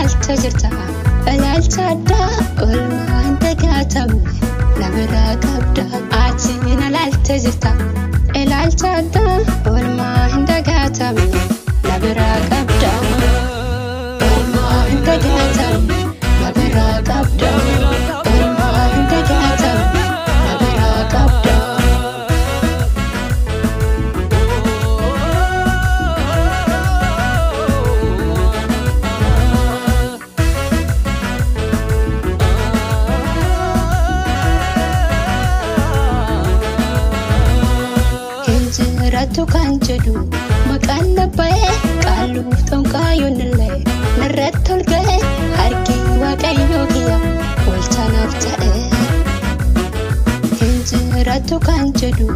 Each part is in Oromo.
ilaalcha jirta ilaalcha addaa olmaa hin dagaatamne nabiraa qabda aatiin ilaalcha jirta ilaalcha addaa olmaa hin dagaatamne nabiraa qabda olmaa hin dagaatamne nabiraa qabda olmaa hin dagaatamne nabiraa qabda. Ratu kan jedhu maqaan nabba'ee qaaluuf tonqaayoon illee narratti ol ga'e harki waaqayyoo kiyya olchaanaaf ta'e. Ratu kan jedhu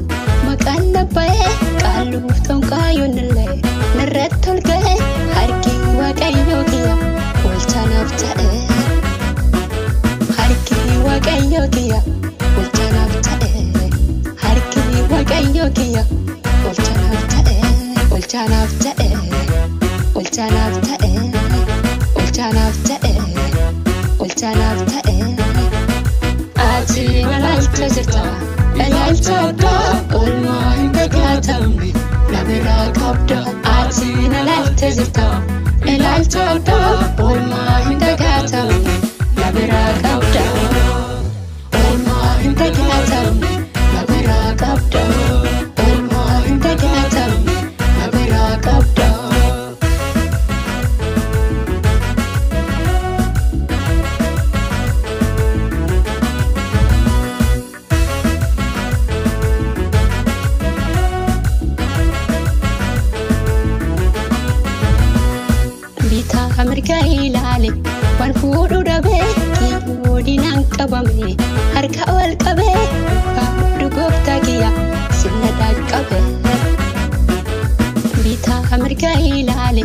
maqaan nabba'ee qaaluuf tonqaayoon illee narratti ol ga'e harki waaqayyoo kiyya olchaanaaf ta'e. Harki waaqayyoo kiyya olchaanaaf ta'e. Harki waaqayyoo kiyya. Olchaanaaf ta'e, olchaanaaf ta'e, olchaanaaf ta'e, olchaanaaf ta'e, olchaanaaf ta'e. Aatiin ilaalcha jirta, ilaalcha addaa olmaa hin dagaatamne nabiraa qabda. Aatiin ilaalcha jirta, ilaalcha addaa olmaa hin dagaatamne nabiraa qabda. Olmaa hin dagaatamne nabiraa qabda. Amirga ilaale waan fuudhu dhabee kiyyoo dinaan qabame harka ol qabee baaduu gooftaa kiyya sirna dhaqqabe. Bitaa amirga ilaale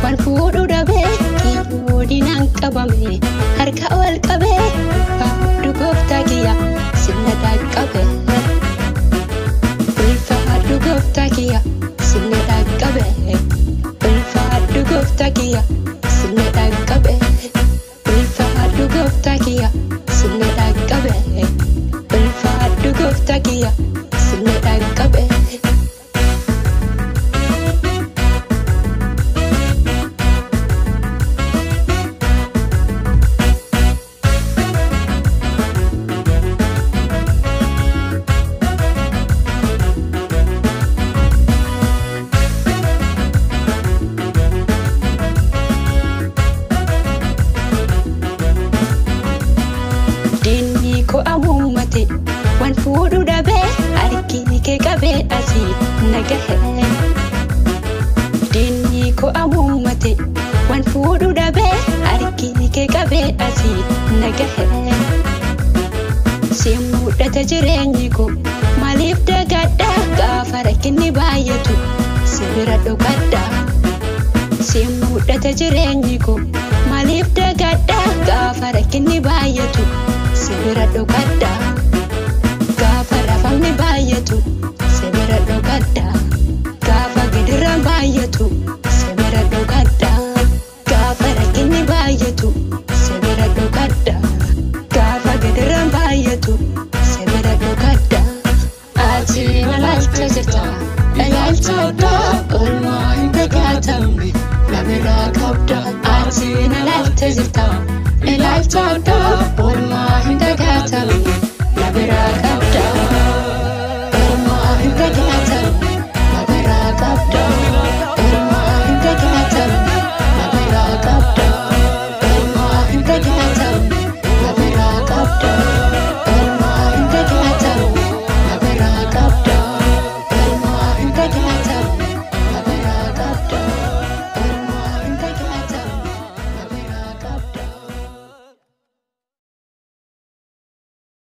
waan fuudhu dhabee kiyyoo dinaan qabame harka ol qabee baaduu gooftaa kiyya sirna dhaqqabe. Ulfaadhu gooftaa kiyya sirna dhaqqabe. Ulfaadhu gooftaa kiyya. Sirna dhaqqabe, ulfaadhu gooftaa kiyya sirna dhaqqabe, ulfaadhu gooftaa kiyya sirna dhaqqabe. Waan fuudhu dhabee harki kee qabee asii nagahe. Diinni koo amuummate waan fuudhu dhabee harki kee qabee asii nagahe. Si mudhata jireenyi koo maaliif dagadda gaafa rakkinni baay'atu si bira dhokadda. Si mudhata jireenyi koo maaliif dagadda gaafa rakkinni baay'atu si bira dhokadda. Gaafa rafamni baay'atu si bira dhokadda. Gaafa gidiraan baay'atu si bira dhokadda. Gaafa rakkinni baay'atu si bira dhokadda. Gaafa gidiraan baay'atu si bira dhokadda. Aatiin ilaalcha jirta, ilaalcha addaa olmaa hin dagaatamne nabiraa qabda. Aatiin ilaalcha jirta.